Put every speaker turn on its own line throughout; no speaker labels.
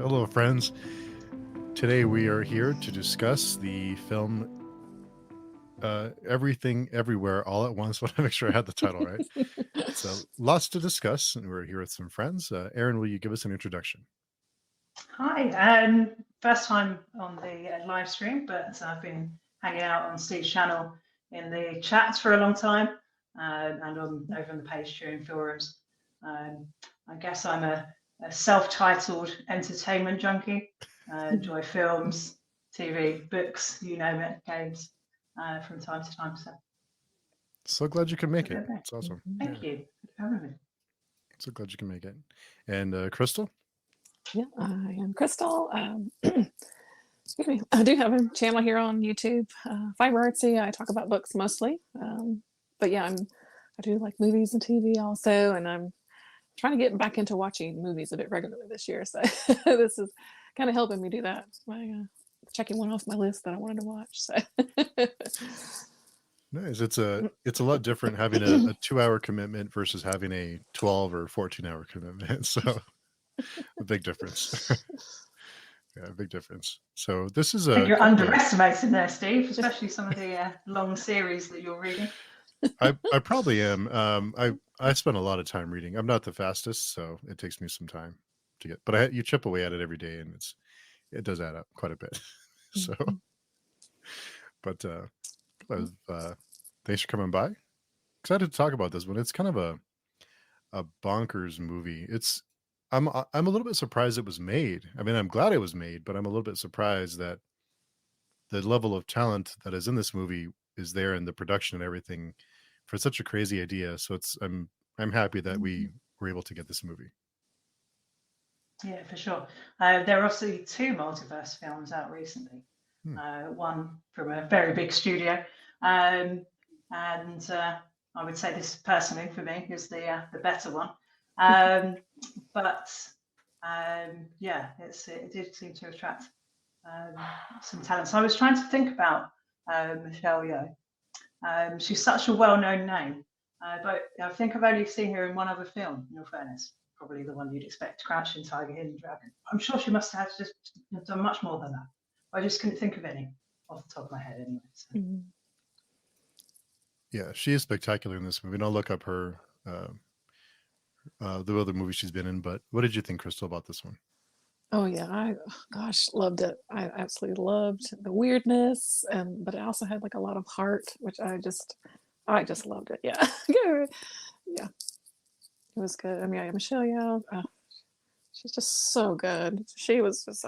Hello, friends. Today we are here to discuss the film Everything Everywhere All at Once. I want to make sure I had the title right. So lots to discuss, and we're here with some friends. Erin, will you give us an introduction?
Hi, first time on the live stream, but I've been hanging out on Steve's channel in the chats for a long time and over on the page during forums. I guess I'm a self-titled entertainment junkie. Enjoy films, TV, books, you name it, games from time to time.
So glad you can make it.
Okay.
It's awesome.
Thank you for having me.
So glad you can make it. And Crystal?
Yeah, I am Crystal. Excuse me. I do have a channel here on YouTube, Fiber Artsy. I talk about books mostly, but yeah, I do like movies and TV also, and I'm trying to get back into watching movies a bit regularly this year. So this is kind of helping me do that. My checking one off my list that I wanted to watch. So
Nice. It's a lot different having a 2-hour commitment versus having a 12 or 14-hour commitment. So a big difference. Yeah, a big difference. So this is
you're underestimating there, Steve, especially some of the long series that you're reading.
I probably am. I spend a lot of time reading. I'm not the fastest, so it takes me some time to get. But you chip away at it every day, and it does add up quite a bit. So, but thanks for coming by. Excited to talk about this one. It's kind of a bonkers movie. I'm a little bit surprised it was made. I mean, I'm glad it was made, but I'm a little bit surprised that the level of talent that is in this movie is there, and the production and everything for such a crazy idea. So I'm happy that we were able to get this movie.
Yeah, for sure. There are also 2 multiverse films out recently. One from a very big studio, and I would say this personally for me is the better one. But yeah, it did seem to attract some talent. So I was trying to think about Michelle Yeoh. She's such a well-known name, but I think I've only seen her in one other film, in all fairness. Probably the one you'd expect, Crouching Tiger, Hidden Dragon. I'm sure she must have just done much more than that. I just couldn't think of any off the top of my head anyway. So.
Yeah, she is spectacular in this movie. And I'll look up her the other movies she's been in. But what did you think, Crystal, about this one?
oh yeah, loved it. I absolutely loved the weirdness, but it also had like a lot of heart, which I just loved it. Yeah, yeah, it was good. I mean, Michelle Yeoh, she's just so good. She was just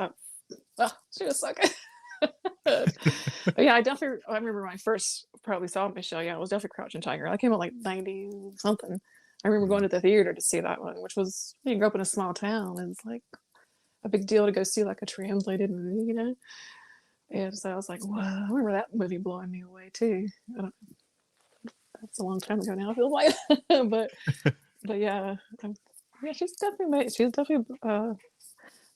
she was so good. Yeah, I remember when I first probably saw Michelle Yeoh, it was definitely Crouching Tiger. I came out like 90 something. I remember going to the theater to see that one, which was, you grew up in a small town, and it's like a big deal to go see like a translated movie, you know? And so I was like, wow, I remember that movie blowing me away too. That's a long time ago now, I feel like. but yeah, she's definitely been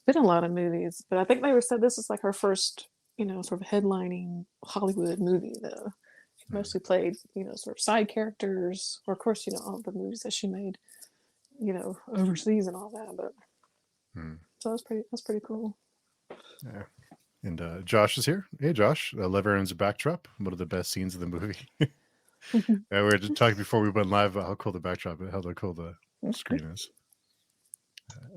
in a lot of movies. But I think they said this is like her first, sort of headlining Hollywood movie though. She mostly played, sort of side characters, or of course, all the movies that she made, overseas and all that. But so that's pretty cool.
Yeah. And Josh is here. Hey, Josh. Love Erin's backdrop. One of the best scenes of the movie. We were just talking before we went live about how cool the backdrop is, how cool the screen is.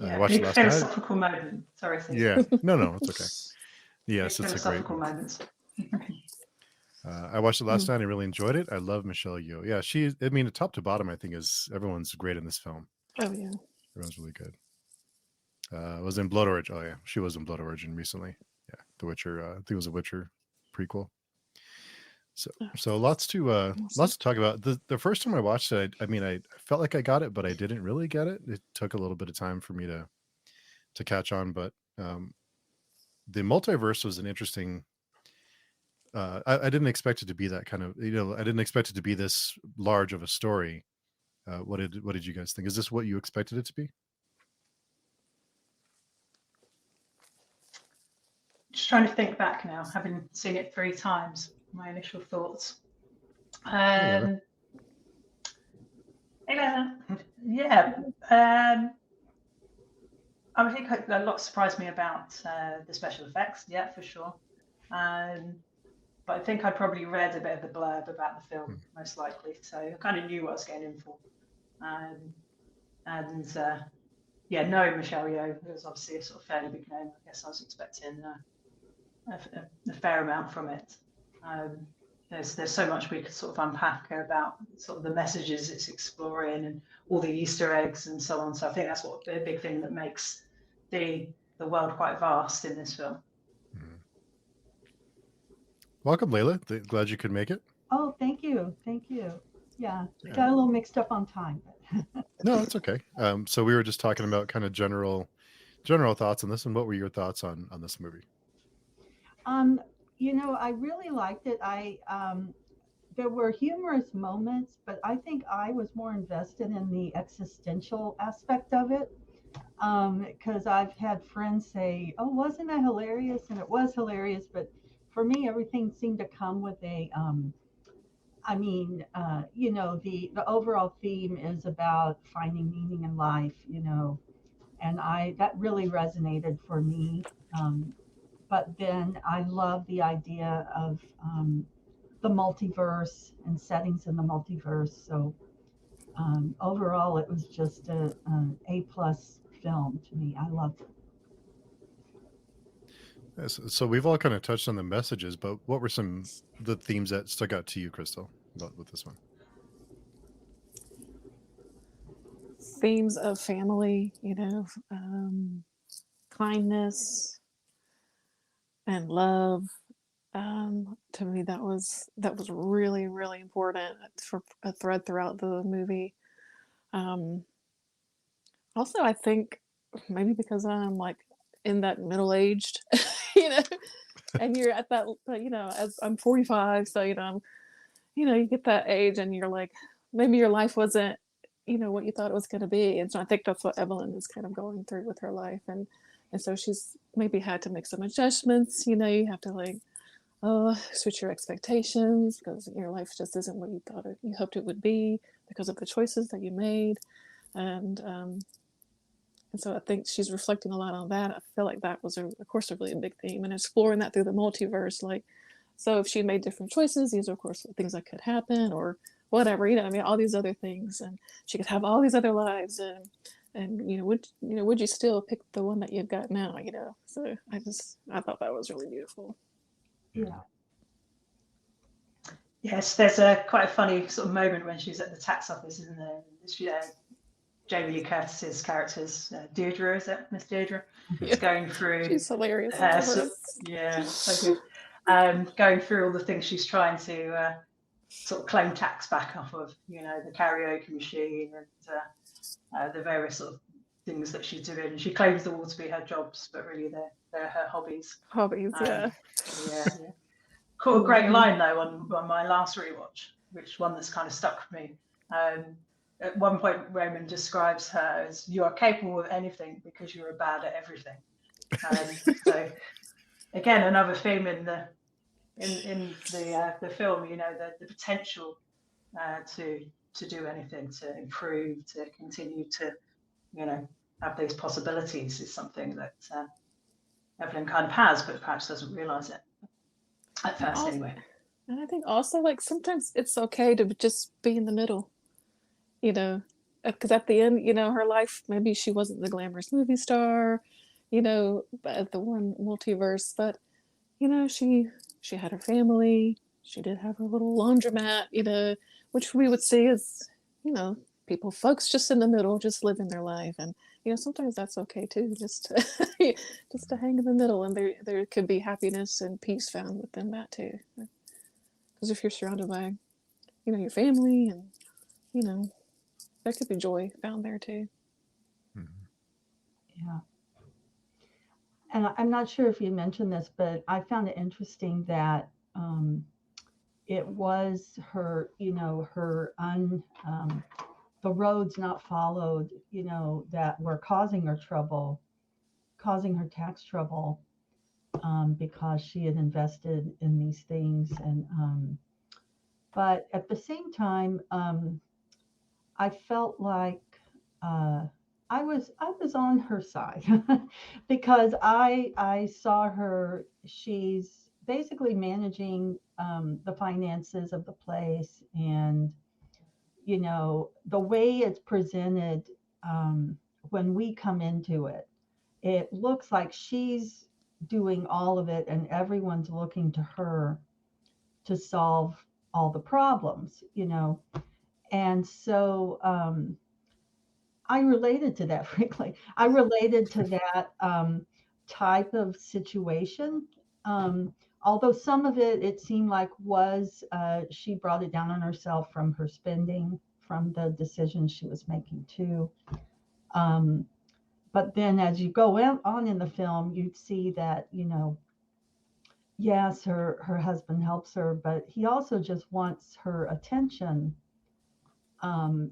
Yeah,
I watched it last night.
Philosophical moment. Sorry, Steve.
Yeah. No, it's okay. Yes, it's a great
moments.
I watched it last night. I really enjoyed it. I love Michelle Yeoh. Yeah, top to bottom, I think everyone's great in this film.
Oh yeah,
everyone's really good. Was in Blood Origin. Oh yeah, she was in Blood Origin recently. Yeah, The Witcher. I think it was a Witcher prequel. So lots to talk about. The first time I watched it, I felt like I got it, but I didn't really get it. It took a little bit of time for me to catch on. But the multiverse was an interesting. I didn't expect it to be that kind of. I didn't expect it to be this large of a story. What did you guys think? Is this what you expected it to be?
Just trying to think back now, having seen it 3 times. My initial thoughts. Yeah. I think a lot surprised me about the special effects. Yeah, for sure. But I think I probably read a bit of the blurb about the film, most likely. So I kind of knew what I was getting in for. Yeah, knowing Michelle Yeoh, who was obviously a sort of fairly big name, I guess I was expecting a fair amount from it. There's so much we could sort of unpack about sort of the messages it's exploring and all the Easter eggs and so on. So I think that's what a big thing that makes the world quite vast in this film.
Welcome, Layla. Glad you could make it.
Oh, thank you. Thank you. Yeah, got a little mixed up on time.
No, it's okay. So we were just talking about kind of general thoughts on this, and what were your thoughts on this movie?
You know, I really liked it. There were humorous moments, but I think I was more invested in the existential aspect of it. Because I've had friends say, "Oh, wasn't that hilarious?" And it was hilarious, but for me, everything seemed to come with a you know, the overall theme is about finding meaning in life, you know, and that really resonated for me. But then I love the idea of the multiverse and settings in the multiverse. So overall, it was just an A+ film to me. I loved it.
So we've all kind of touched on the messages, but what were the themes that stuck out to you, Crystal, with this one?
Themes of family, you know, kindness and love. To me, that was really, really important for a thread throughout the movie. Also, I think maybe because I'm like in that middle-aged, you know, and you're at that, you know, as I'm 45, so you get that age, and you're like, maybe your life wasn't, you know, what you thought it was going to be, and so I think that's what Evelyn is kind of going through with her life, and so she's maybe had to make some adjustments. You know, you have to like, switch your expectations because your life just isn't what you thought you hoped it would be because of the choices that you made, and so I think she's reflecting a lot on that. I feel like that was, of course, a really big theme, and exploring that through the multiverse. Like, so if she made different choices, these are, of course, things that could happen, or whatever. You know, I mean, all these other things, and she could have all these other lives, and would you still pick the one that you've got now? You know, so I thought that was really beautiful.
Yeah.
Yes, there's a quite a funny sort of moment when she's at the tax office, isn't there? Jamie Lee Curtis's character's Deirdre, is it Miss Deirdre? It's going through.
She's hilarious.
Yeah, so good. Going through all the things she's trying to sort of claim tax back off of, you know, the karaoke machine and the various sort of things that she's doing. She claims them all to be her jobs, but really they're her hobbies.
Yeah.
Yeah. Caught a great line though on my last rewatch, which one that's kind of stuck with me. At one point, Roman describes her as, "You are capable of anything because you are bad at everything." So again, another theme in the film, you know, the potential to do anything, to improve, to continue to, you know, have those possibilities is something that Evelyn kind of has, but perhaps doesn't realize it at first anyway.
And I think also, like, sometimes it's okay to just be in the middle, you know, because at the end, you know, her life, maybe she wasn't the glamorous movie star, you know, at the one multiverse, but, you know, she had her family, she did have her little laundromat, you know, which we would see as, you know, folks just in the middle, just living their life. And, you know, sometimes that's okay too, just to hang in the middle, and there could be happiness and peace found within that too. Because if you're surrounded by, you know, your family, and, you know, there could be joy found there too.
Yeah. And I'm not sure if you mentioned this, but I found it interesting that it was her, you know, the roads not followed, you know, that were causing her tax trouble, because she had invested in these things. And but at the same time, I felt like I was on her side because I saw her. She's basically managing the finances of the place, and the way it's presented, when we come into it, it looks like she's doing all of it, and everyone's looking to her to solve all the problems. And so I related to that, frankly. I related to that type of situation. Although some of it seemed like was she brought it down on herself from her spending, from the decisions she was making too. But then as you go on in the film, you'd see that, yes, her husband helps her, but he also just wants her attention. And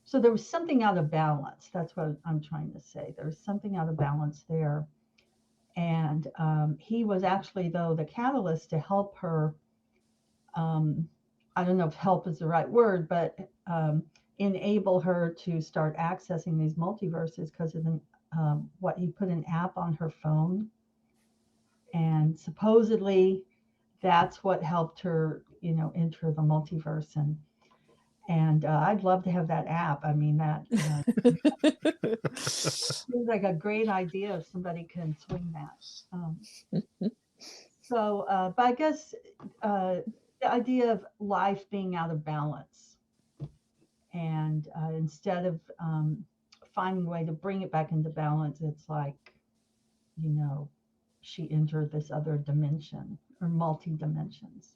so there was something out of balance. That's what I'm trying to say. There was something out of balance there. And he was actually, though, the catalyst to help her. I don't know if help is the right word, but enable her to start accessing these multiverses because of what he put an app on her phone. And supposedly that's what helped her, enter the multiverse. And I'd love to have that app. I mean, that seems like a great idea if somebody can swing that. But I guess the idea of life being out of balance, and instead of finding a way to bring it back into balance, it's like, she entered this other dimension or multi-dimensions.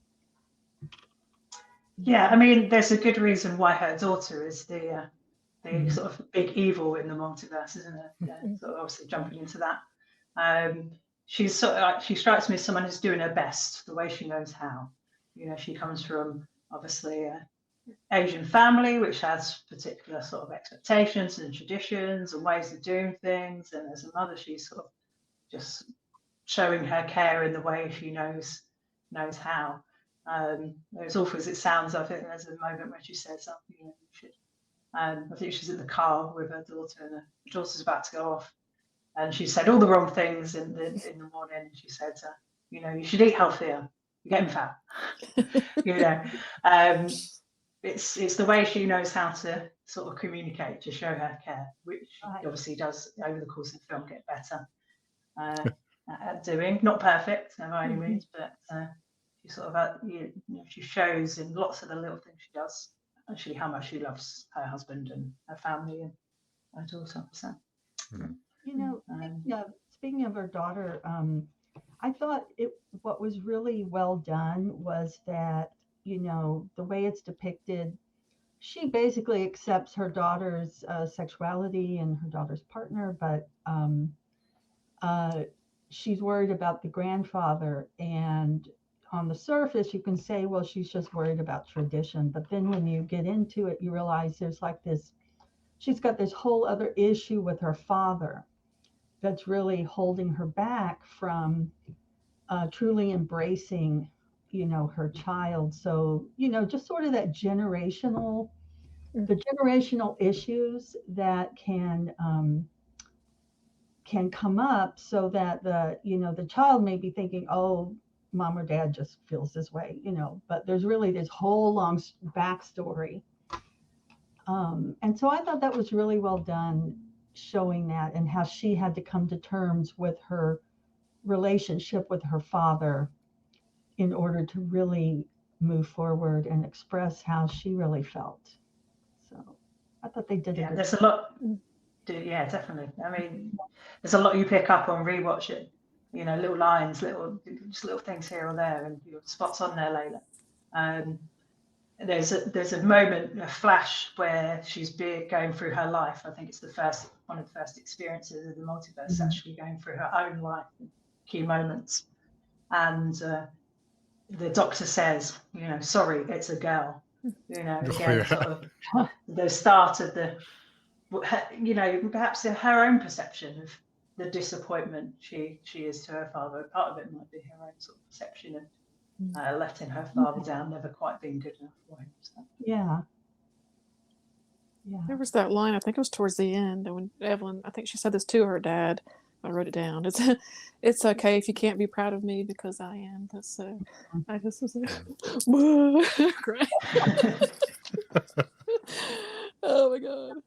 Yeah, I mean, there's a good reason why her daughter is the sort of big evil in the multiverse, isn't it? Yeah, sort of obviously jumping into that. She's sort of like, she strikes me as someone who's doing her best the way she knows how. She comes from obviously a Asian family, which has particular sort of expectations and traditions and ways of doing things. And as a mother, she's sort of just showing her care in the way she knows how. As awful as it sounds, I think there's a moment where she said something. You should. I think she's in the car with her daughter, and her daughter's about to go off, and she said all the wrong things in the morning. And she said, you should eat healthier. You're getting fat. It's the way she knows how to sort of communicate to show her care, which she obviously does over the course of the film get better at doing. Not perfect by any means, but she sort of she shows in lots of the little things she does actually how much she loves her husband and her family and her daughter. So,
speaking of her daughter, I thought what was really well done was that, the way it's depicted, she basically accepts her daughter's sexuality and her daughter's partner, but she's worried about the grandfather. And on the surface, you can say, well, she's just worried about tradition. But then when you get into it, you realize there's like she's got this whole other issue with her father that's really holding her back from truly embracing, her child. So, just sort of that the generational issues that can come up, so that the child may be thinking, oh, mom or dad just feels this way, but there's really this whole long backstory. And so I thought that was really well done, showing that and how she had to come to terms with her relationship with her father in order to really move forward and express how she really felt. So I thought they did
there's a lot. Yeah, definitely. I mean, there's a lot you pick up on rewatching. Little lines, little things here or there, and your spots on there, Layla. There's a moment, a flash where she's going through her life. I think it's one of the first experiences of the multiverse, actually going through her own life, key moments, and the doctor says, sorry, it's a girl. Again, sort of the start of perhaps her own perception of the disappointment she is to her father. Part of it might be her own sort of perception of letting her father down, never quite being good enough for him. So.
Yeah.
There was that line, I think it was towards the end, when Evelyn, I think she said this to her dad. I wrote it down. It's okay if you can't be proud of me because I am. That's so. I just was like, crying. Oh my god.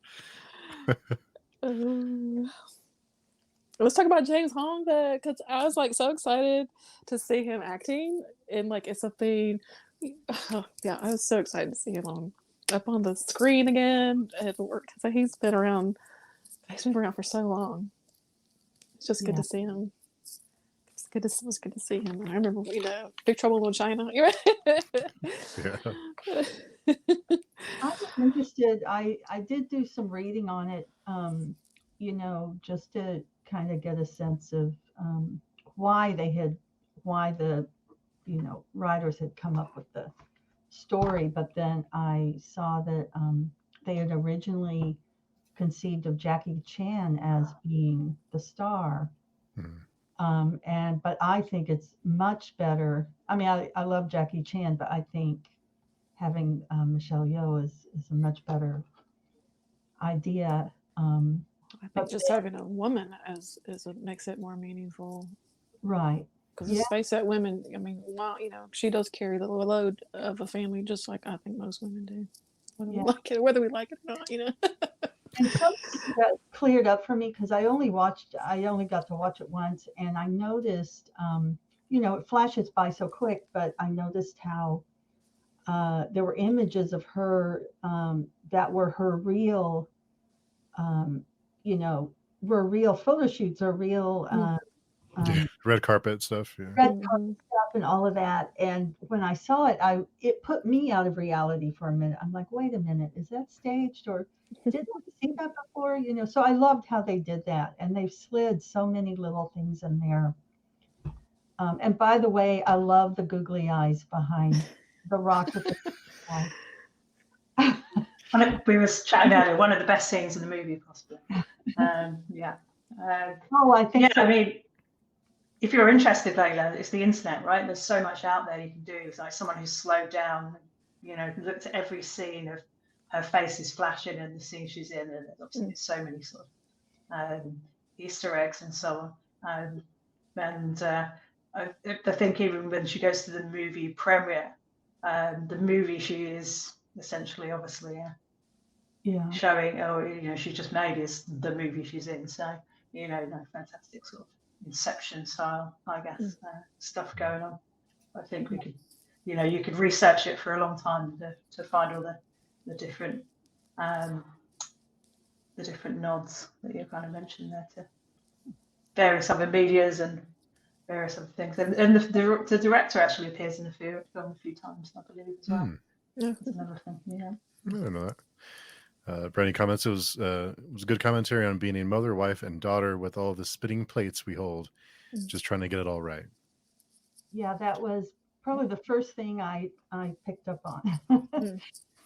Let's talk about James Hong, because I was like so excited to see him acting, and like it's a thing. Yeah, I was so excited to see him up on the screen again at work. So he's been around for so long. It's just good to see him. It was good to see him. And I remember, Big Trouble in Little China.
Yeah.
I was interested. I did do some reading on it, just to kind of get a sense of why the writers had come up with the story. But then I saw that they had originally conceived of Jackie Chan as being the star. But I think it's much better. I mean, I love Jackie Chan, but I think having Michelle Yeoh is a much better idea.
I think just having a woman makes it more meaningful.
Right.
Because let's face it, women, I mean, she does carry the load of a family just like I think most women do. Whether we like it or not,
And something that cleared up for me, because I only got to watch it once, and I noticed, it flashes by so quick, but I noticed how there were images of her that were her real, were real photo shoots or real
red carpet stuff. Yeah.
Red carpet stuff and all of that. And when I saw it, it put me out of reality for a minute. I'm like, wait a minute, is that staged, or didn't I see that before? So I loved how they did that, and they've slid so many little things in there. And by the way, I love the googly eyes behind the rock with the
We were chatting earlier, one of the best scenes in the movie, possibly.
I think so.
I mean, if you're interested, Layla, it's the internet, right? There's so much out there you can do. It's like someone who's slowed down, looked at every scene of her face is flashing and the scene she's in, and obviously there's so many sort of Easter eggs and so on. I think even when she goes to the movie premiere, the movie she is essentially, obviously, showing, she's just made is the movie she's in. So, fantastic sort of Inception style, I guess, stuff going on. I think we could, you could research it for a long time to find all the different nods that you kind of mentioned there to various other medias and various other things. And the director actually appears in the film a few times, I believe, as well. That's another thing. Yeah.
I didn't know that. Brandy comments, it was a good commentary on being a mother, wife, and daughter with all the spinning plates we hold, just trying to get it all right.
Yeah, that was probably the first thing I picked up on.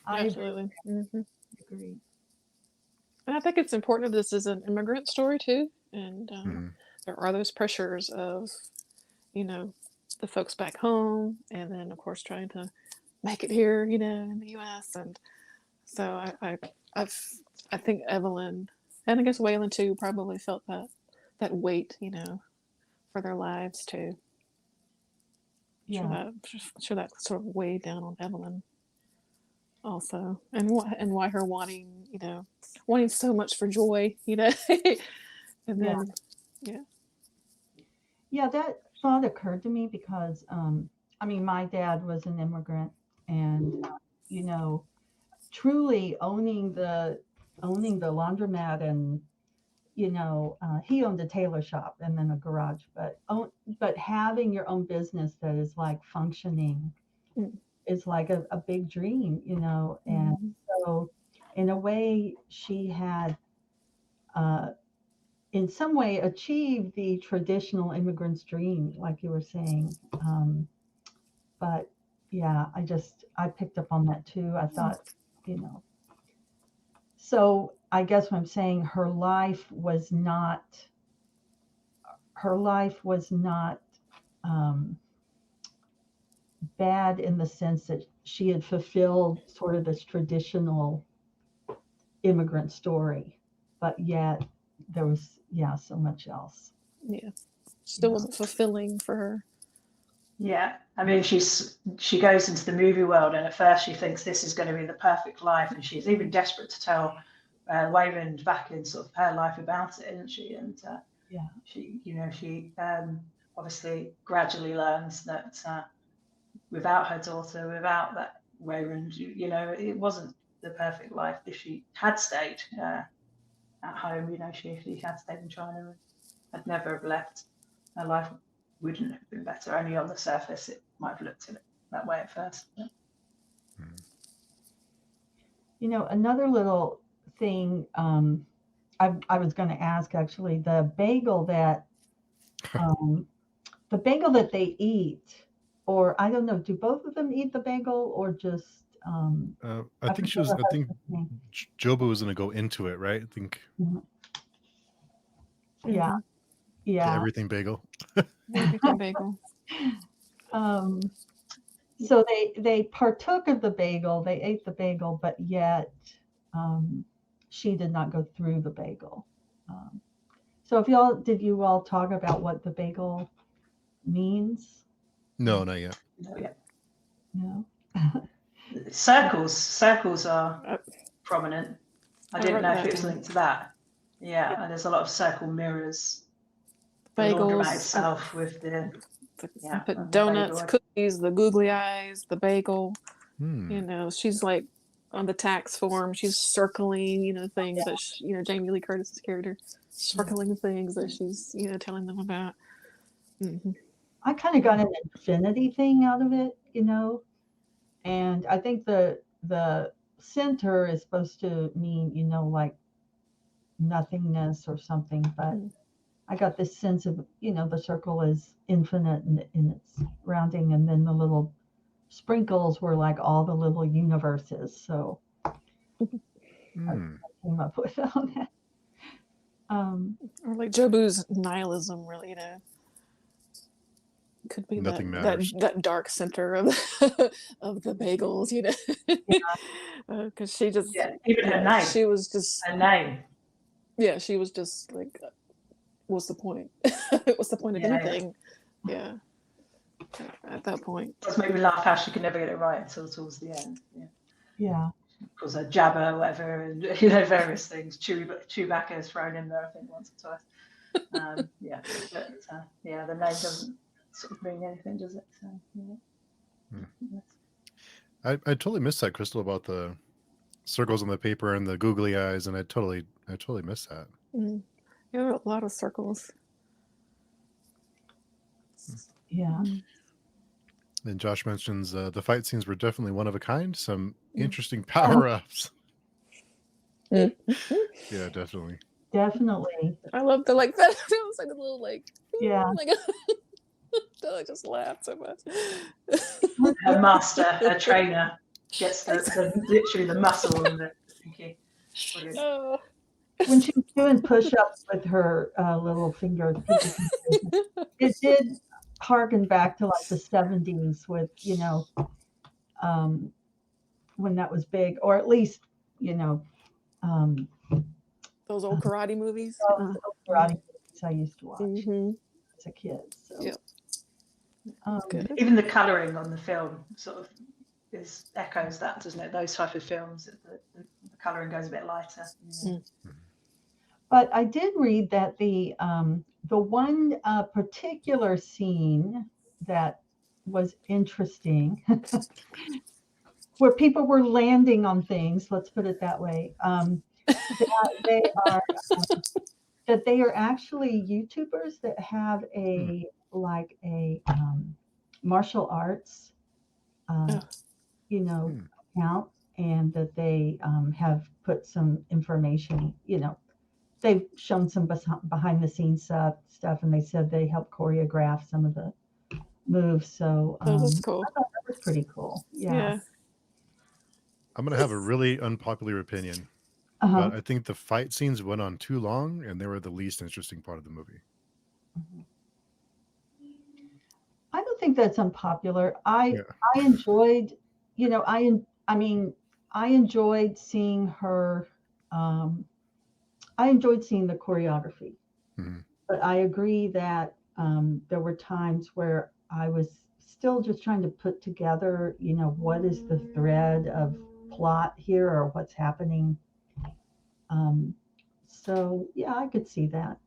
Absolutely.
Agree.
And I think it's important that this is an immigrant story too, and there are those pressures of, the folks back home, and then of course trying to make it here, in the U.S. And so I think Evelyn, and I guess Waylon too, probably felt that weight, for their lives too.
Yeah.
Sure that sort of weighed down on Evelyn also, and why her wanting so much for joy, and then
that thought occurred to me because my dad was an immigrant, and truly owning the laundromat, and he owned a tailor shop and then a garage, but having your own business that is like functioning is like a big dream, and so in a way she had in some way achieved the traditional immigrant's dream, like you were saying. But yeah, I picked up on that too. I thought, so I guess what I'm saying, her life was not bad in the sense that she had fulfilled sort of this traditional immigrant story, but yet there was, so much else.
Yeah. Still wasn't fulfilling for her.
Yeah, I mean, she goes into the movie world, and at first she thinks this is going to be the perfect life, and she's even desperate to tell Wayland back in sort of her life about it, isn't she? And she obviously gradually learns that without her daughter, without that Wayland, it wasn't the perfect life. If she had stayed at home, she had stayed in China and had never have left, her life wouldn't have been better. Only on the surface it might have looked at it that way at first. But.
Another little thing I was going to ask, actually, the bagel that they eat, or I don't know, do both of them eat the bagel or just
I think Jobu was going to go into it, right? I think
yeah
everything bagel.
Everything bagel.
So they partook of the bagel, they ate the bagel, but yet she did not go through the bagel. So did you all talk about what the bagel means?
No, not yet.
No, yet.
No.
Circles are prominent. I didn't know if it was linked to that. Yeah, and there's a lot of circle mirrors.
Bagels.
The laundromat itself with the
put donuts, cookies, the googly eyes, the bagel.
Hmm.
She's like on the tax form. She's circling, things that Jamie Lee Curtis's character, circling things that she's telling them about. Mm-hmm.
I kind of got an infinity thing out of it, and I think the center is supposed to mean like nothingness or something, but I got this sense of the circle is infinite in its rounding, and then the little sprinkles were like all the little universes. So I came up with on that.
Or like Jobu's nihilism, really, could be
Nothing matters.
that dark center of of the bagels, because she just
even her name.
She was just
her name.
Yeah, she was just like, what's the point? What's the point of anything? Yeah. At that point.
It does make me laugh how she could never get it right until towards the end.
Yeah.
Because a jabber, whatever, and various things. Chewbacca is thrown in there, I think, once or twice. But the name doesn't sort of mean anything, does it? So,
I totally missed that, Crystal, about the circles on the paper and the googly eyes, and I totally missed that.
There were a lot of circles.
Yeah.
And Josh mentions the fight scenes were definitely one of a kind. Some interesting power-ups. Yeah, definitely.
Definitely.
I love the that. It was like a little I just laughed so much.
Her master, her trainer, gets literally the muscle and the thinking.
When she was doing push-ups with her little finger, it did harken back to like the 70s with, when that was big, or at least,
those old karate movies.
Those old karate movies I used to watch as a kid. So.
Even the colouring on the film sort of echoes that, doesn't it? Those type of films, the colouring goes a bit lighter.
But I did read that the one particular scene that was interesting, where people were landing on things, let's put it that way, that they are actually YouTubers that have a martial arts, account, and that they have put some information, they've shown some behind the scenes stuff, and they said they helped choreograph some of the moves. So
that's cool.
I thought that was pretty cool. Yeah.
I'm going to have a really unpopular opinion, but I think the fight scenes went on too long, and they were the least interesting part of the movie.
I don't think that's unpopular. I enjoyed, I enjoyed seeing her I enjoyed seeing the choreography,
Mm-hmm.
but I agree that there were times where I was still just trying to put together, what is the thread of plot here or what's happening. So yeah, I could see that.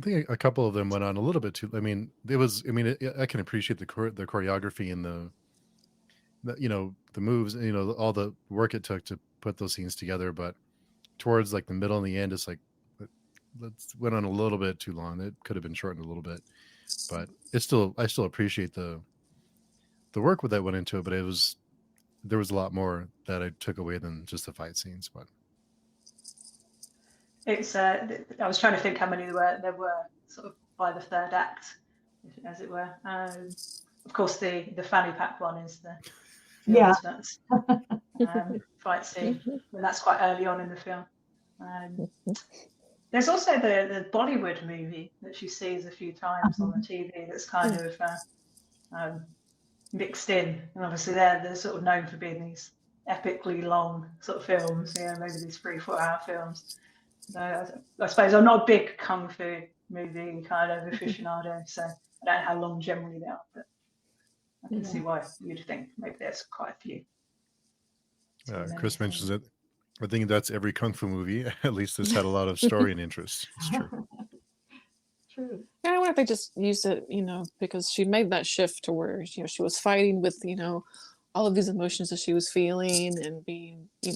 I think a couple of them went on a little bit too. I mean, it was. I mean, I can appreciate the choreography and the the moves. All the work it took to put those scenes together. But towards like the middle and the end, it's like let's went on a little bit too long. It could have been shortened a little bit, but I still appreciate the work that went into it. But there was a lot more that I took away than just the fight scenes. But
It's I was trying to think how many there were sort of by the third act, as it were. Of course, the fanny pack one is the
Yeah.
ultimate fight scene, and that's quite early on in the film. There's also the Bollywood movie that she sees a few times on the TV that's kind of mixed in, and obviously they're sort of known for being these epically long sort of films, maybe these 3-4 hour films. So I suppose I'm not a big kung fu movie kind of aficionado, so I don't know how long generally they are, but I can see why you'd think maybe there's quite a few.
Chris mentions it. I think that's every kung fu movie. At least this had a lot of story and interest. It's true.
True.
Yeah, I wonder if they just used it, because she made that shift to where, she was fighting with, all of these emotions that she was feeling and being, I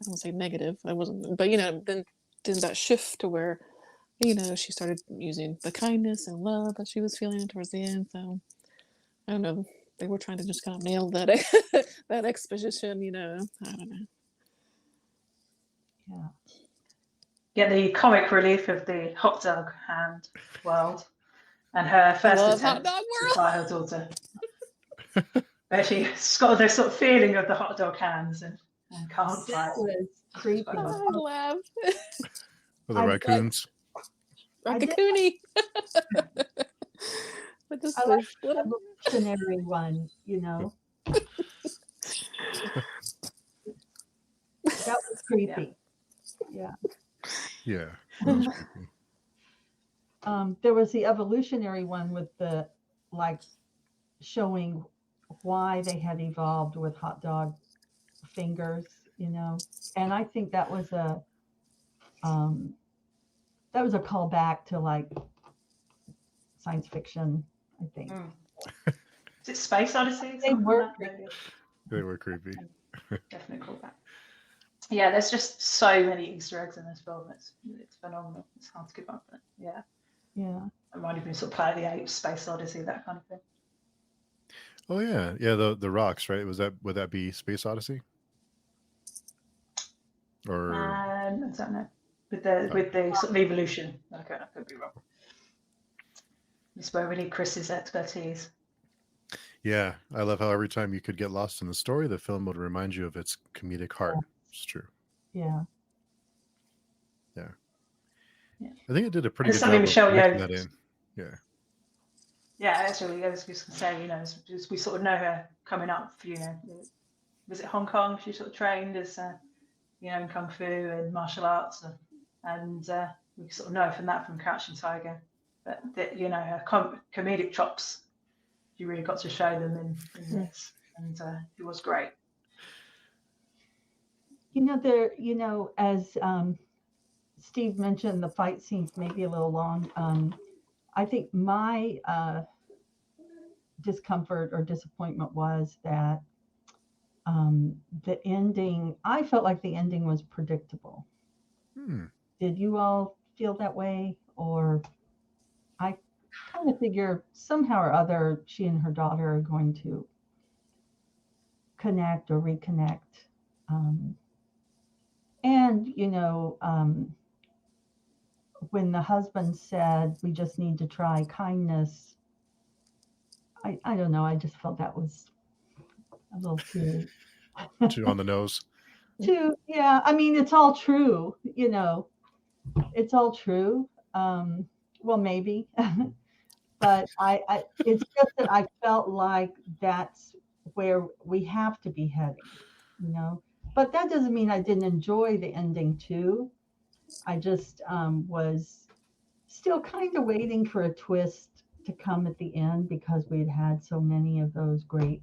don't say negative. I wasn't, but then that shift to where, she started using the kindness and love that she was feeling towards the end. So I don't know. They were trying to just kind of nail that that exposition. I don't know.
Yeah.
Yeah, the comic relief of the hot dog hand world and her first attempt to fight her daughter. But she's got this sort of feeling of the hot dog hands and can't fight.
That was creepy.
I laugh.
For the raccoons.
Raccoony. But just
I like the
little
evolutionary one, That was creepy. Yeah.
Yeah. That was creepy.
There was the evolutionary one with the showing why they had evolved with hot dog fingers, and I think that was a callback to science fiction, I think.
Is it Space Odyssey?
They were
creepy.
Definitely callback. Yeah, there's just so many Easter eggs in this film. It's phenomenal. It's hard to keep up with. Yeah. It might have been sort of Planet of the Apes, Space Odyssey, that kind of thing.
Oh yeah. The rocks, right? Would that be Space Odyssey? Or
I don't know. With the sort of evolution. Okay, I could be wrong. This is where we need Chris's expertise.
yeah, I love how every time you could get lost in the story, the film would remind you of its comedic heart. It's true.
Yeah.
I think it did a pretty good
something
job
Michelle
of
Yeoh.
making that in. Yeah.
Yeah, actually, I was just going to say, as we sort of know her coming up, was it Hong Kong? She sort of trained as, in Kung Fu and martial arts. And we sort of know from Crouching Tiger. But, her comedic chops, you really got to show them in this. And it was great.
As Steve mentioned, the fight scenes may be a little long. I think my discomfort or disappointment was that the ending, I felt like the ending was predictable. Did you all feel that way? Or I kind of figure somehow or other she and her daughter are going to connect or reconnect. When the husband said, we just need to try kindness, I don't know. I just felt that was a little too
on the nose.
Yeah. I mean, it's all true, it's all true. Well, maybe, but it's just that I felt like that's where we have to be heading, but that doesn't mean I didn't enjoy the ending too. I just was still kind of waiting for a twist to come at the end because we'd had so many of those great,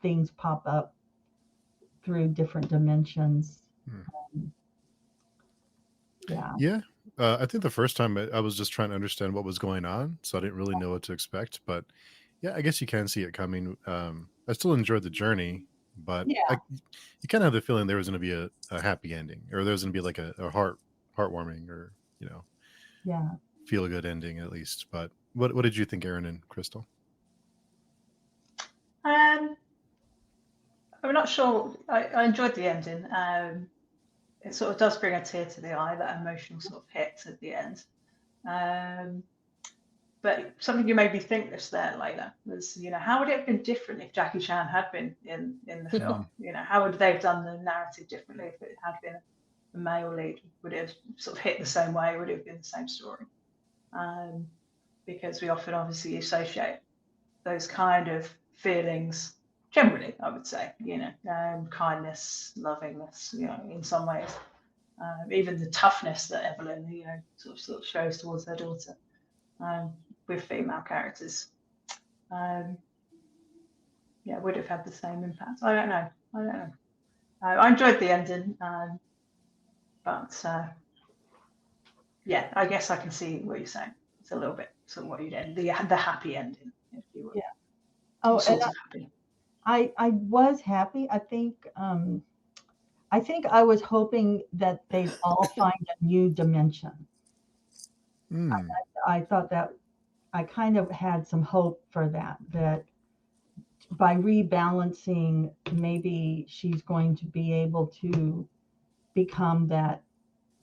things pop up through different dimensions. Yeah.
Yeah. I think the first time I was just trying to understand what was going on, so I didn't really know what to expect. But yeah, I guess you can see it coming. I still enjoyed the journey, but
Yeah.
you kind of have the feeling there was going to be a happy ending, or there was going to be like a heartwarming, or
Yeah.
feel good ending at least. But what did you think, Erin and Crystal?
I'm not sure. I enjoyed the ending. It sort of does bring a tear to the eye, that emotional sort of hit at the end. But something you made me think this there, Layla, was, how would it have been different if Jackie Chan had been in the film? How would they have done the narrative differently if it had been a male lead? Would it have sort of hit the same way? Would it have been the same story? Because we often obviously associate those kind of feelings generally, I would say, kindness, lovingness, in some ways, even the toughness that Evelyn, sort of shows towards her daughter, with female characters, would have had the same impact. I don't know. I enjoyed the ending, but I guess I can see what you're saying. It's a little bit sort of what you did, the happy ending, if you will.
Yeah. Oh,
sort
and
of happy.
I was happy. I think I was hoping that they'd all find a new dimension. I thought that I kind of had some hope for that by rebalancing, maybe she's going to be able to become that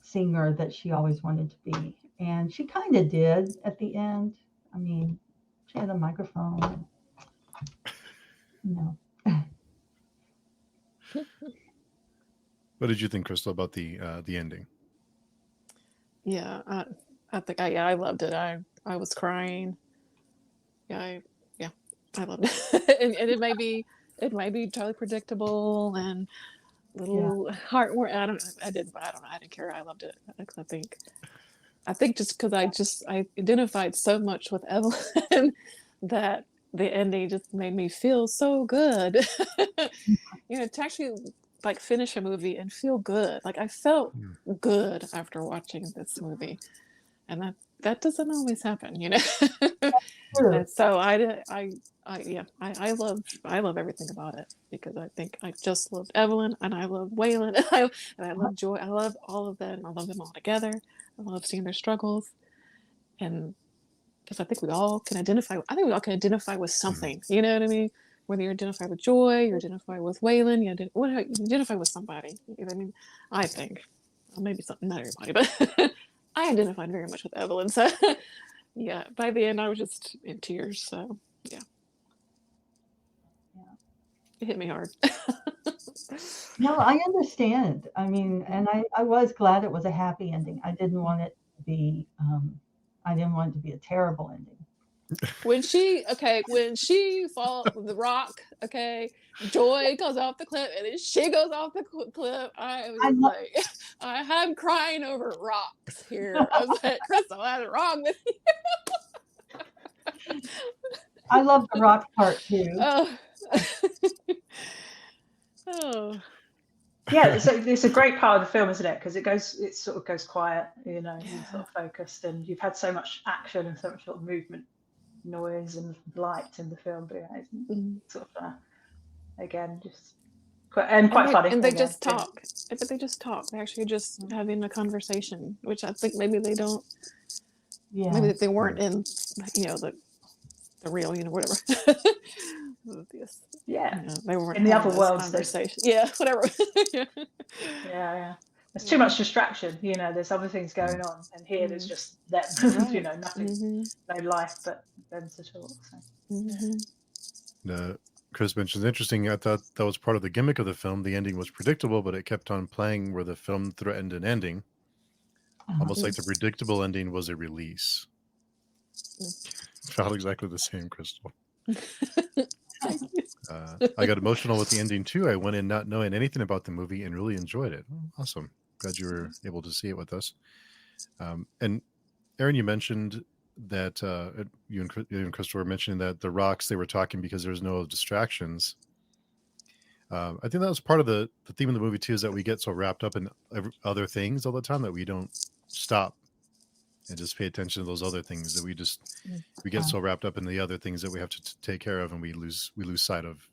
singer that she always wanted to be. And she kind of did at the end. I mean, she had a microphone.
What did you think, Crystal, about the ending?
Yeah, I think I loved it. I was crying. I loved it. and it may be totally predictable and little heartwarming. I don't know. I didn't care. I loved it. I think just because I identified so much with Evelyn that the ending just made me feel so good. To actually like finish a movie and feel good. Like I felt good after watching this movie, and that doesn't always happen, And so I love everything about it, because I think I just loved Evelyn, and I love Waylon, and I love Joy. I love all of them. I love them all together. I love seeing their struggles, and because I think we all can identify. I think we all can identify with something. You know what I mean? Whether you identify with Joy, you identify with Waylon, you identify with somebody. You know what I mean? I think, well, maybe not everybody, but I identified very much with Evelyn. So yeah, by the end I was just in tears. So yeah. It hit me hard.
No, I understand. I mean, and I was glad it was a happy ending. I didn't want it to be a terrible ending.
When she falls the rock, Joy goes off the cliff, and then she goes off the cliff. I'm crying over rocks here. I was like, Crystal, that's wrong with you.
I love the rock part too.
Oh.
Yeah, it's a great part of the film, isn't it? Because it sort of goes quiet, you're sort of focused, and you've had so much action and so much sort of movement, noise and light in the film, but it's sort of again just quite funny.
And they just talk. But they just talk. They're actually just having a conversation, which I think maybe they don't. Yeah. Maybe they weren't in, the real, whatever. They weren't
in the other worlds.
Conversation. Yeah, whatever.
Yeah. There's too much distraction. There's other things going on, and here there's just them.
Right.
Nothing, no life but them to talk. So.
Chris mentions interesting. I thought that was part of the gimmick of the film. The ending was predictable, but it kept on playing where the film threatened an ending. Almost like the predictable ending was a release. Felt exactly the same, Crystal. I got emotional with the ending too. I went in not knowing anything about the movie and really enjoyed it. Awesome. Glad you were able to see it with us. And Erin, you mentioned that you and Crystal were mentioning that the rocks, they were talking because there's no distractions. I think that was part of the theme of the movie too, is that we get so wrapped up in other things all the time that we don't stop and just pay attention to those other things, that we get so wrapped up in the other things that we have to take care of, and we lose sight of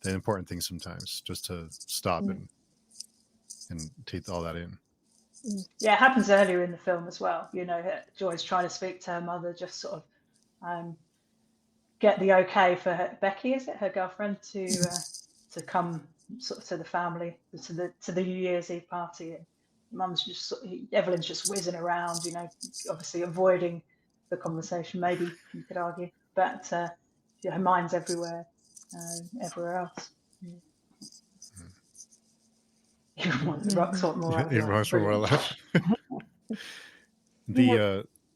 the important things sometimes, just to stop and take all that in.
Yeah, it happens earlier in the film as well. You know, Joy's trying to speak to her mother, just sort of get the okay for Becky, is it, her girlfriend, to come sort of to the family, to the New Year's Eve party. And Mum's just Evelyn's just whizzing around, you know, obviously avoiding the conversation, maybe you could argue, but her mind's everywhere else. Even when the rocks want more.
Even rocks want more life.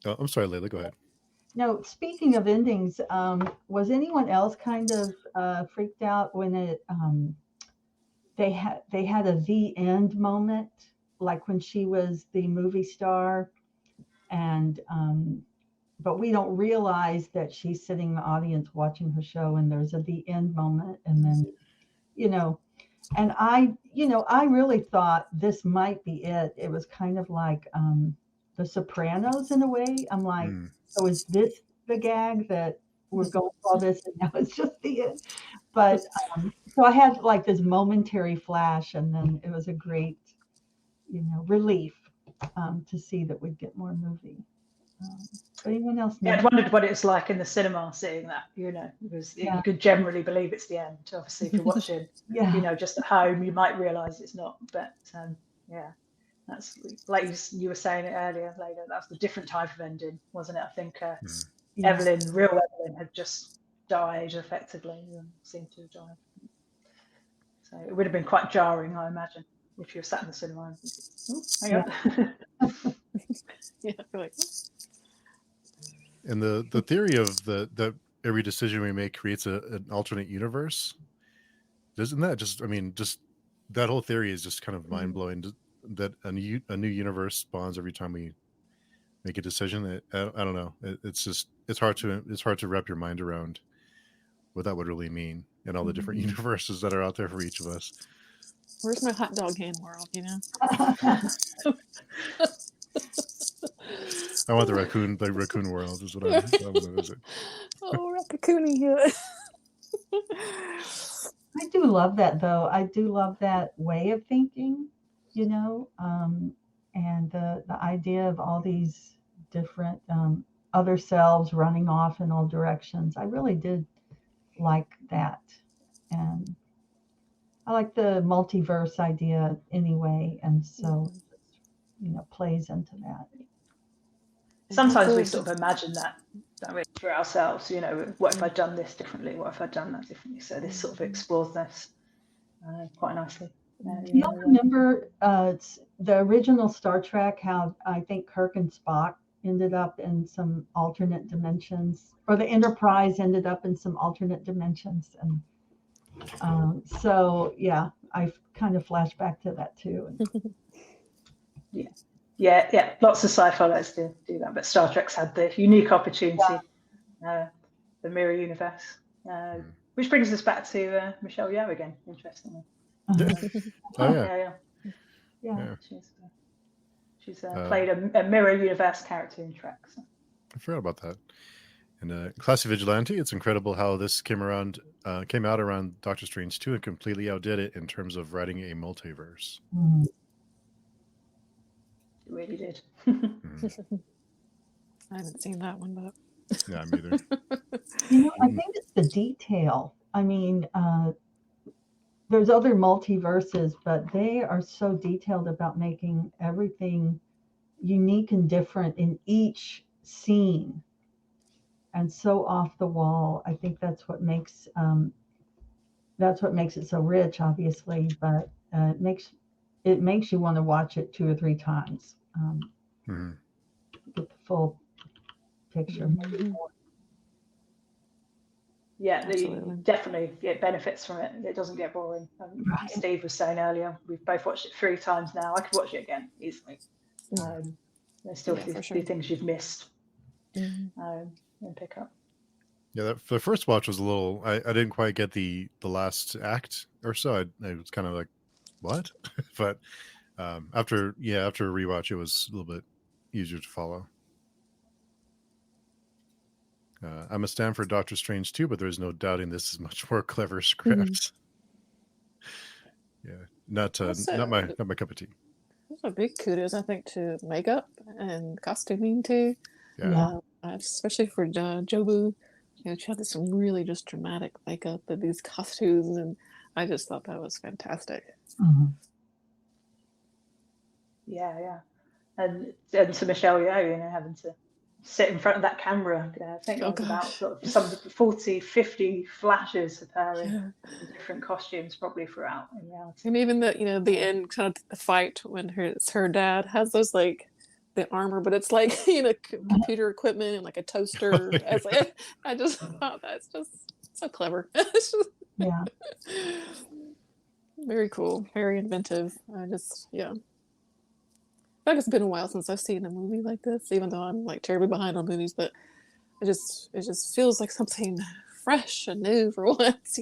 I'm sorry, Layla, go ahead.
No, speaking of endings, was anyone else kind of freaked out when they had a the end moment, like when she was the movie star, and but we don't realize that she's sitting in the audience watching her show, and there's a the end moment, and then, you know, and I really thought this might be it. It was kind of like The Sopranos in a way. I'm like, so is this the gag that we're going through all this, and now it's just the end? But so I had like this momentary flash, and then it was a great, relief to see that we'd get more movie. Anyone else?
Yeah, I wondered what it was like in the cinema seeing that, because you could generally believe it's the end. Obviously, if you're watching, just at home, you might realise it's not. But that's like you were saying it earlier, Layla. That's the different type of ending, wasn't it? I think real Evelyn had just died effectively, and seemed to have died. So it would have been quite jarring, I imagine, if you were sat in the cinema and thinking, hang on.
Yeah, like.
And the theory of that every decision we make creates an alternate universe, doesn't that just that whole theory is just kind of mind blowing, that a new universe spawns every time we make a decision. I don't know. It's hard to wrap your mind around what that would really mean, and all the different universes that are out there for each of us.
Where's my hot dog hand world,
I want the raccoon world is what I'm visit.
Oh, raccoony here.
I do love that, though. I do love that way of thinking, and the idea of all these different other selves running off in all directions. I really did like that. And I like the multiverse idea anyway, and so, plays into that.
Sometimes we sort of imagine that for ourselves, what if I'd done this differently? What if I'd done that differently? So this sort of explores this quite nicely.
You remember the original Star Trek, how I think Kirk and Spock ended up in some alternate dimensions, or the Enterprise ended up in some alternate dimensions. And so, yeah, I kind of flashed back to that too.
Yeah. Lots of sci-fi likes to do that, but Star Trek's had the unique opportunity, the mirror universe, which brings us back to Michelle Yeoh again. Interestingly, She's played a mirror universe character in Trek. So.
I forgot about that. And Classy Vigilante, it's incredible how this came out around Doctor Strange 2 and completely outdid it in terms of writing a multiverse.
It really did.
I haven't seen that one, but
yeah, me either.
I think it's the detail. I mean, there's other multiverses, but they are so detailed about making everything unique and different in each scene, and so off the wall. I think that's what makes it so rich, obviously, but it makes you want to watch it 2 or 3 times. Get the full picture.
Absolutely.
Definitely it benefits from it. It doesn't get boring.
Right.
Steve was saying earlier, we've both watched it 3 times now. I could watch it again easily. There's still
Yeah, for
the
sure.
things you've missed
Mhm.
and pick up.
Yeah, the first watch was a little. I didn't quite get the last act or so. I was kind of like, what? But after a rewatch, it was a little bit easier to follow. I'm a stand for Doctor Strange too, but there's no doubting this is much more clever script. Yeah, not my cup of tea.
There's a big kudos, I think, to makeup and costuming too.
Yeah.
Especially for Jobu. She had this really just dramatic makeup and these costumes, and I just thought that was fantastic.
Mm-hmm.
Yeah. And to Michelle Yeoh, having to sit in front of that camera. I think it was about sort of some 40, 50 flashes of her in different costumes, probably throughout in reality.
And even the end kind of the fight when her dad has those like the armor, but it's like computer equipment and like a toaster. I just thought that's just so clever.
Yeah.
Very cool, very inventive. I feel like it's been a while since I've seen a movie like this, even though I'm like terribly behind on movies, but it just feels like something fresh and new for once,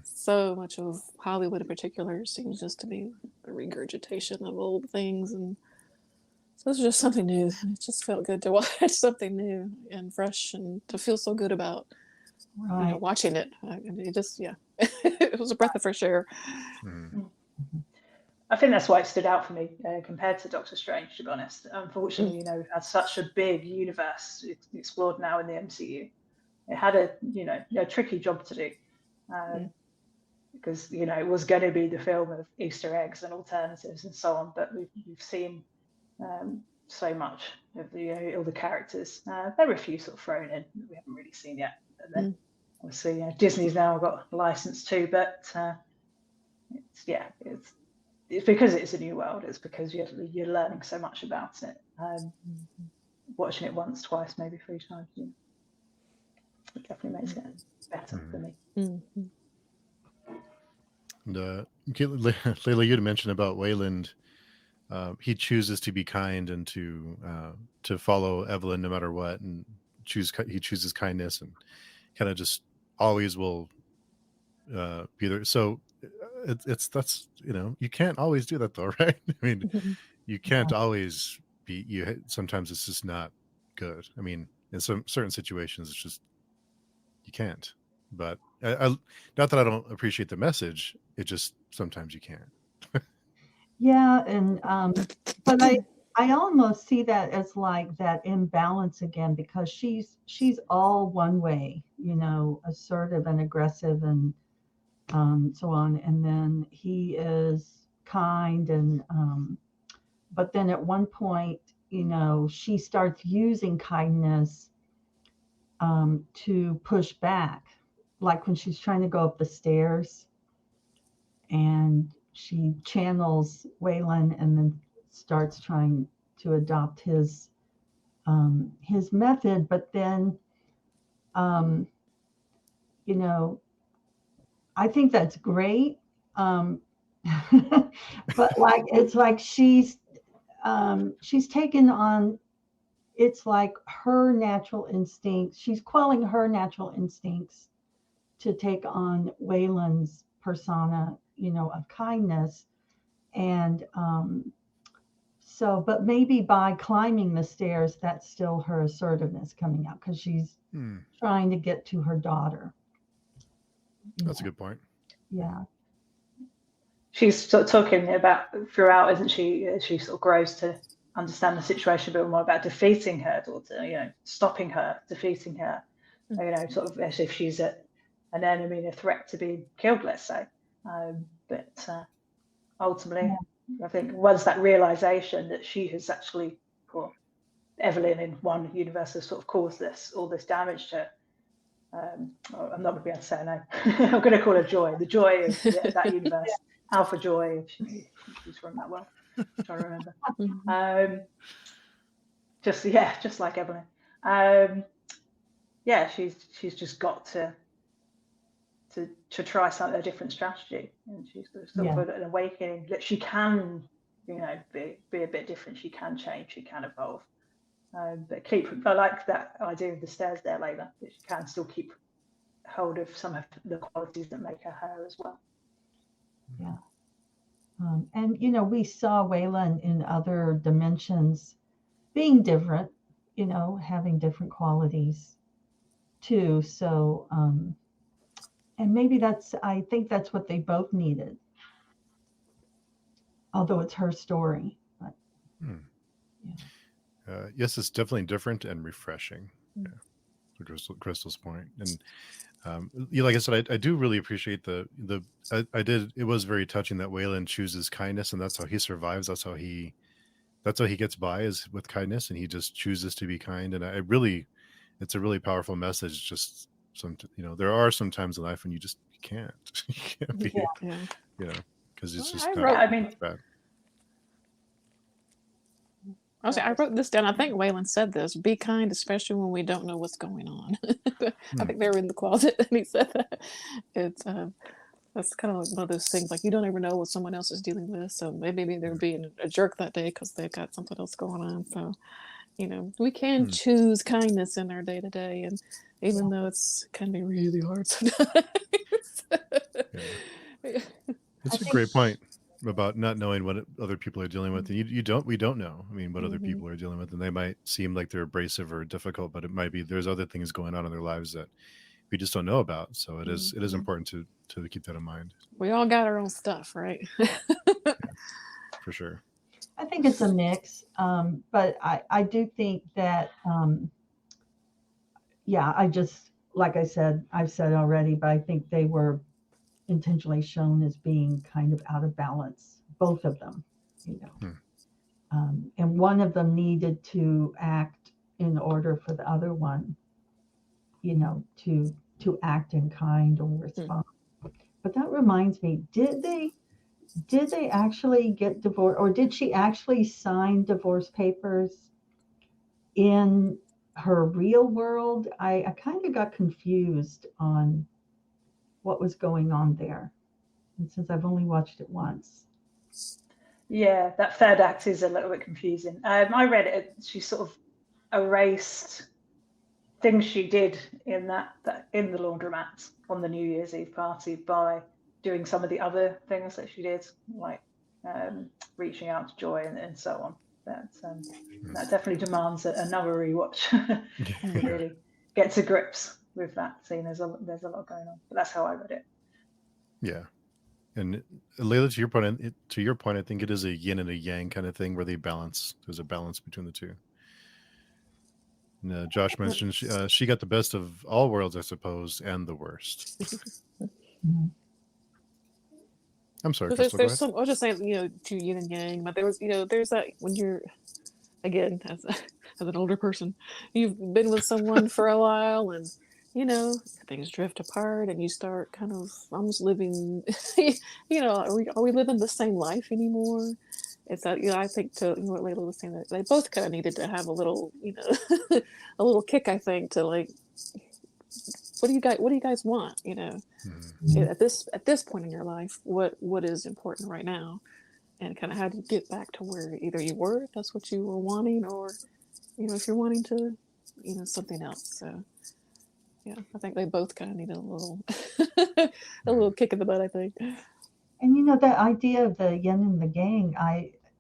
So much of Hollywood in particular seems just to be a regurgitation of old things, and so this is just something new, and it just felt good to watch something new and fresh and to feel so good about watching it. It just it was a breath of fresh air.
I think that's why it stood out for me compared to Doctor Strange, to be honest. Unfortunately, it has such a big universe explored now in the MCU. It had a tricky job to do because it was going to be the film of Easter eggs and alternatives and so on, but we've seen so much of all the characters. There are a few sort of thrown in that we haven't really seen yet. And then obviously Disney's now got a license too, but it's because it's a new world. It's because you're learning so much about it. Watching it once, twice, maybe 3 times, it definitely makes it better for me.
And Layla, you had mentioned about Wayland. He chooses to be kind and to follow Evelyn no matter what, and he chooses kindness and kind of just always will be there. So that's you can't always do that though, right? I mean, you can't always be. Sometimes it's just not good. I mean, in some certain situations, it's just you can't. But I not that I don't appreciate the message. It just sometimes you can't.
Yeah, and but I almost see that as like that imbalance again, because she's all one way, assertive and aggressive and so on, and then he is kind and but then at one point, she starts using kindness to push back, like when she's trying to go up the stairs and she channels Waylon and then starts trying to adopt his method, but then I think that's great, but like it's like she's taken on, it's like her natural instincts, she's quelling her natural instincts to take on Waylon's persona, of kindness. And so, but maybe by climbing the stairs, that's still her assertiveness coming out, because she's trying to get to her daughter.
That's a good point.
Yeah.
She's sort of talking about throughout, isn't she? She sort of grows to understand the situation a bit more about defeating her daughter, stopping her, defeating her, sort of as if she's an enemy, a threat to be killed, let's say. But ultimately, I think once that realization that she has actually, or Evelyn in one universe has sort of caused all this damage to her, I'm not going to be able to say her name. I'm going to call her Joy, the joy of that universe, Alpha Joy, if she's from that world. I'm trying to remember. Just like Evelyn. She's just got to to try a different strategy, and she's sort of an awakening that she can, you know, be a bit different. She can change, she can evolve, but I like that idea of the stairs there, Layla, that she can still keep hold of some of the qualities that make her her as well.
Yeah. And you know, we saw Waylon in other dimensions being different, you know, having different qualities too. So and maybe I think that's what they both needed, although it's her story. But,
yeah. Yes, it's definitely different and refreshing. Yeah, to Crystal's point. And like I said, I do really appreciate it was very touching that Waylon chooses kindness, and that's how he survives. That's how he gets by, is with kindness, and he just chooses to be kind. And it's a really powerful message. Just there are some times in life when you can't, be, you know, because it's just bad.
I wrote this down. I think Waylon said this: "Be kind, especially when we don't know what's going on." I think they were in the closet, and he said that. It's that's kind of like one of those things. Like, you don't ever know what someone else is dealing with, so maybe they're being a jerk that day because they've got something else going on. So, you know, we can choose kindness in our day to day, and even though it can be really hard sometimes.
It's a great point about not knowing what other people are dealing with, and we don't know. I mean, what other people are dealing with, and they might seem like they're abrasive or difficult, but it might be there's other things going on in their lives that we just don't know about. So it is important to keep that in mind.
We all got our own stuff, right?
For sure.
I think it's a mix, but I do think that I just, like I've said already, but I think they were intentionally shown as being kind of out of balance, both of them, you know. And one of them needed to act in order for the other one, you know, to act in kind or respond. But that reminds me, did they actually get divorced, or did she actually sign divorce papers in her real world? I kind of got confused on what was going on there, and since I've only watched it once.
Yeah, that third act is a little bit confusing. I read it. She sort of erased things she did in that in the laundromat on the New Year's Eve party by doing some of the other things that she did, like reaching out to Joy and so on. That definitely demands another rewatch. Really get to grips with that scene. There's a lot going on, but that's how I read it.
Yeah. And Layla, to your point, I think it is a yin and a yang kind of thing where they balance. There's a balance between the two. And, Josh mentioned she got the best of all worlds, I suppose, and the worst. I'm sorry.
There's some. I was just saying, you know, to yin and yang, but there's that when you're, again, as an older person, you've been with someone for a while, and you know, things drift apart, and you start kind of almost living. You know, are we living the same life anymore? It's that, you know, I think to what Layla was saying, that they both kind of needed to have a little, you know, a little kick. I think to like, what do you guys want? You know, at this point in your life, what is important right now, and kind of how to get back to where either you were, if that's what you were wanting, or you know, if you're wanting to, you know, something else. So yeah, I think they both kind of need a little a little kick in the butt, I think.
And you know, that idea of the yin and the yang,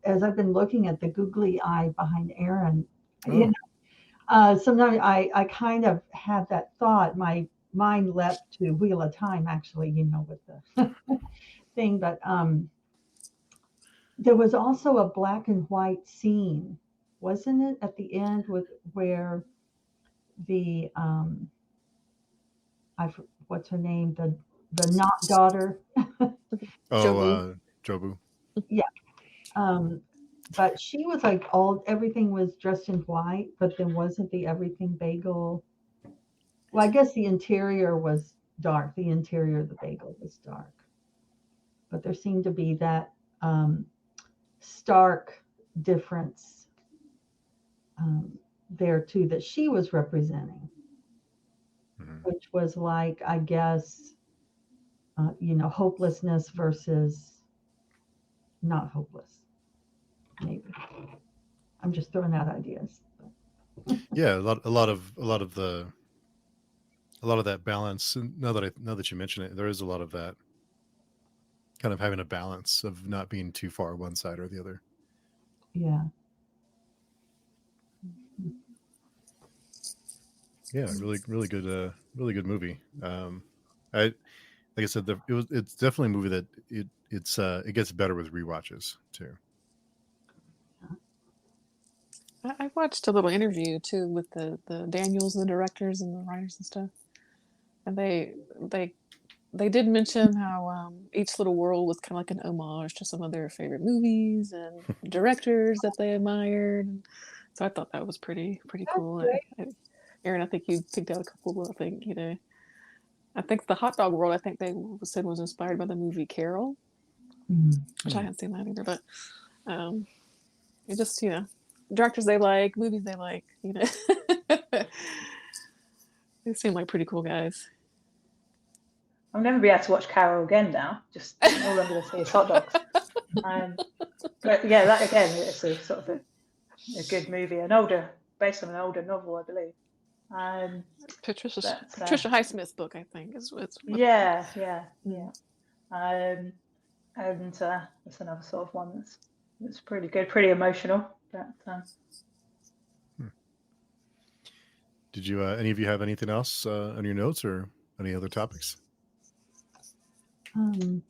as I've been looking at the googly eye behind Erin, you know, sometimes I kind of have that thought. My mind leapt to Wheel of Time, actually, you know, with the thing. But there was also a black and white scene, wasn't it, at the end where the what's her name, the not daughter.
Jobu.
Yeah. But she was like everything was dressed in white, but then wasn't the everything bagel? Well, I guess the interior was dark. The interior of the bagel was dark. But there seemed to be that stark difference there too that she was representing, which was like, I guess, hopelessness versus not hopeless. Maybe I'm just throwing out ideas.
Yeah, a lot of that balance. And now that you mention it, there is a lot of that kind of having a balance of not being too far one side or the other.
Yeah.
Yeah, really good movie. I like I said, it's definitely a movie that it gets better with rewatches too.
I watched a little interview too with the Daniels, the directors and the writers and stuff, and they did mention how each little world was kind of like an homage to some of their favorite movies and directors that they admired. So I thought that was pretty cool. Erin, I think you picked out a couple. I think I think the hot dog world. I think they said was inspired by the movie Carol, which I hadn't seen that either. But it just directors they like, movies they like. They seem like pretty cool guys.
I'll never be able to watch Carol again now. Just all I'm going to see is hot dogs. But yeah, that again, it's a sort of a good movie, based on an older novel, I believe.
Patricia Highsmith's book, I think, is what's.
Yeah. And it's another sort of one that's pretty good, pretty emotional. But,
Did you any of you have anything else on your notes or any other topics?
The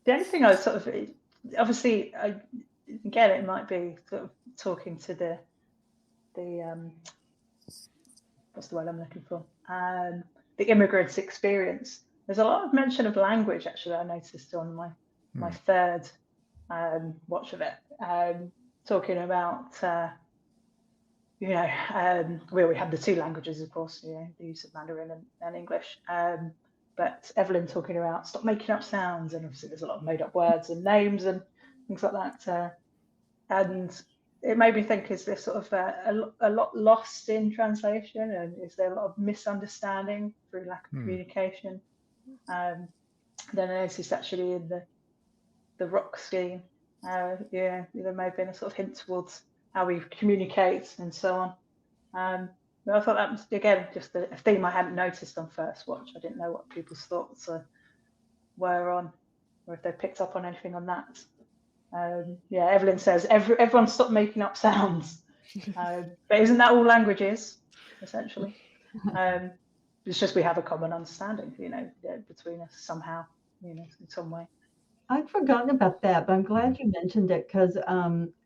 only thing I was sort of, obviously, again, it might be sort of talking to the what's the word I'm looking for? The immigrant's experience. There's a lot of mention of language, actually, I noticed on my third watch of it, talking about, we have the two languages, of course, the use of Mandarin and English. But Evelyn talking about stop making up sounds, and obviously there's a lot of made up words and names and things like that. And it made me think, is there sort of a lot lost in translation, and is there a lot of misunderstanding through lack of communication? Then I noticed actually in the rock scene, there may have been a sort of hint towards how we communicate and so on. But I thought that was, again, just a theme I hadn't noticed on first watch. I didn't know what people's thoughts were on, or if they picked up on anything on that. Evelyn says everyone stop making up sounds, but isn't that all languages essentially? It's just we have a common understanding, between us somehow, in some way.
I'd forgotten about that, but I'm glad you mentioned it, because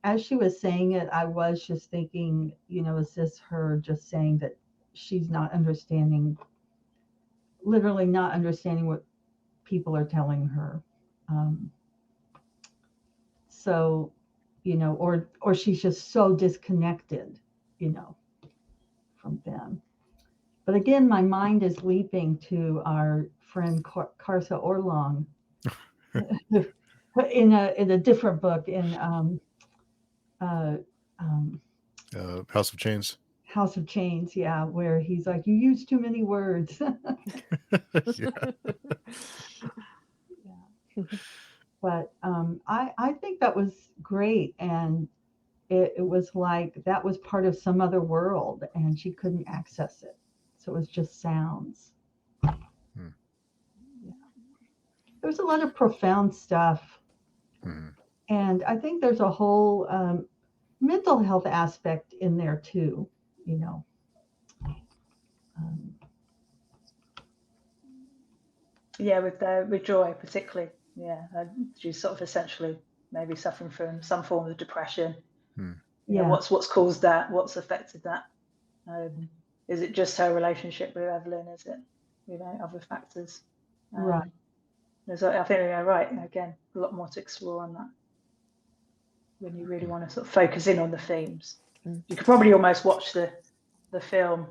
as she was saying it, I was just thinking, is this her just saying that she's literally not understanding what people are telling her? So, or she's just so disconnected, from them. But again, my mind is leaping to our friend Karsa Orlong. in a different book, in
House of Chains.
House of Chains, yeah, where he's like, you use too many words. But I think that was great, and it was like that was part of some other world, and she couldn't access it, so it was just sounds. There's a lot of profound stuff. And I think there's a whole mental health aspect in there too,
with Joy particularly. She's sort of essentially maybe suffering from some form of depression. What's caused that? What's affected that? Is it just her relationship with Evelyn? Is it other factors?
Right.
I think right, again, a lot more to explore on that when you really want to sort of focus in on the themes. You could probably almost watch the film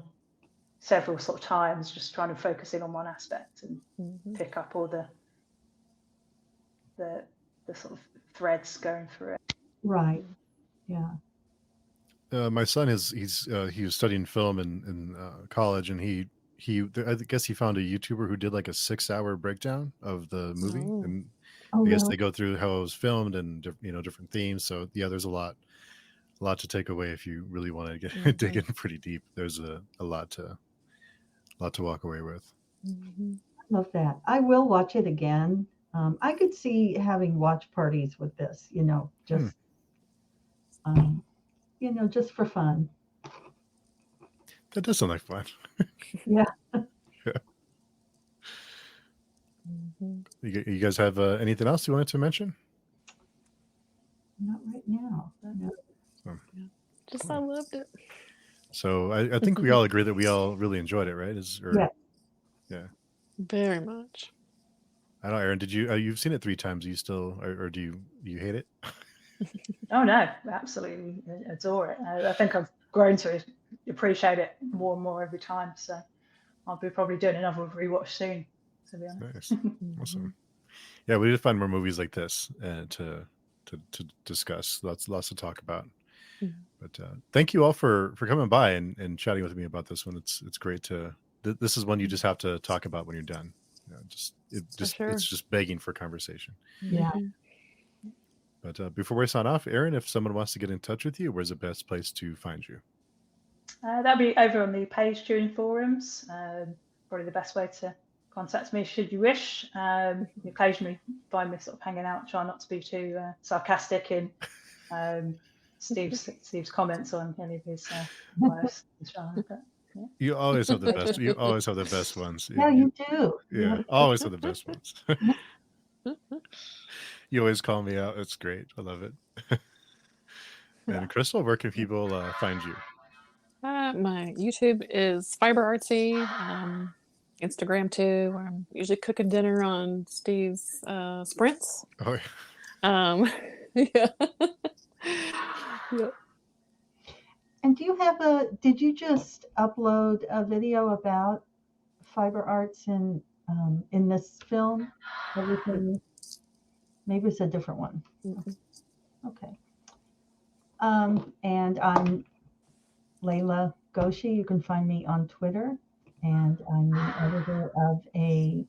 several sort of times, just trying to focus in on one aspect and pick up all the sort of threads going through it.
Right. Yeah.
My son he was studying film in college, and he I guess he found a YouTuber who did like a 6-hour breakdown of the movie,
Oh.
and
Oh,
I guess
really?
they go through how it was filmed and different themes. So yeah, there's a lot to take away if you really want to get dig in pretty deep. There's a lot to walk away with.
Love that. I will watch it again. I could see having watch parties with this, just just for fun.
That does sound like fun.
Yeah.
You guys have anything else you wanted to mention?
Not right now. No.
I loved it.
So I think we all agree that we all really enjoyed it, right? Yeah.
Very much.
I don't know, Erin, did you you've seen it 3 times? You still or do you hate it?
Oh no, absolutely adore it. I think I've grown to appreciate it more and more every time. So I'll be probably doing another rewatch soon, to be honest.
Nice. Awesome. Yeah, we need to find more movies like this to discuss. Lots to talk about. But thank you all for coming by and chatting with me about this one. It's great to. This is one you just have to talk about when you're done. It's just begging for conversation.
Yeah.
But before we sign off, Erin, if someone wants to get in touch with you, where's the best place to find you?
That'll be over on the page tuning forums. Probably the best way to contact me should you wish. You occasionally find me sort of hanging out, try not to be too sarcastic in Steve's comments on any of his posts.
You always have the best. You always have the best ones.
Yeah, you do.
Yeah, always have the best ones. You always call me out. It's great. I love it. And Crystal, where can people find you?
My YouTube is Fiber Artsy. Instagram too, where I'm usually cooking dinner on Steve's sprints.
Oh,
yeah. Yeah.
And did you just upload a video about fiber arts in this film? Everything, maybe it's a different one. Okay. And I'm Layla Goshi. You can find me on Twitter, and I'm the editor of a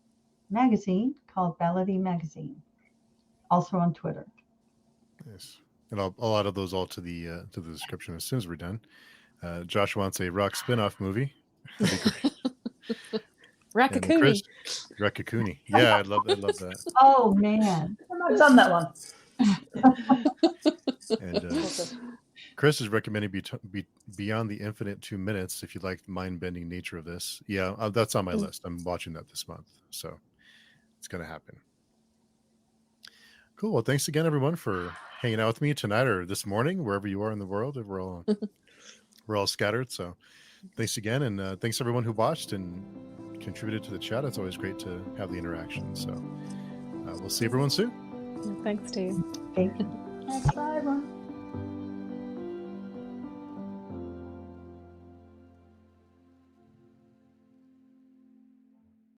magazine called Validity Magazine, also on Twitter.
nice. And I'll add those all to the description as soon as we're done. Josh wants a rock spin-off movie. That'd be great.
Rakakuni.
Chris, Rakakuni. Yeah, I love that.
Oh man,
I've done that one.
And Chris is recommending Beyond the Infinite 2 Minutes if you like the mind-bending nature of this. Yeah, that's on my list. I'm watching that this month, so it's going to happen. Cool. Well, thanks again, everyone, for hanging out with me tonight or this morning, wherever you are in the world. We're all scattered, so thanks again, and thanks everyone who watched and contributed to the chat. It's always great to have the interaction. So we'll see everyone soon.
Thanks, Steve.
thank you.
Thanks, bye everyone.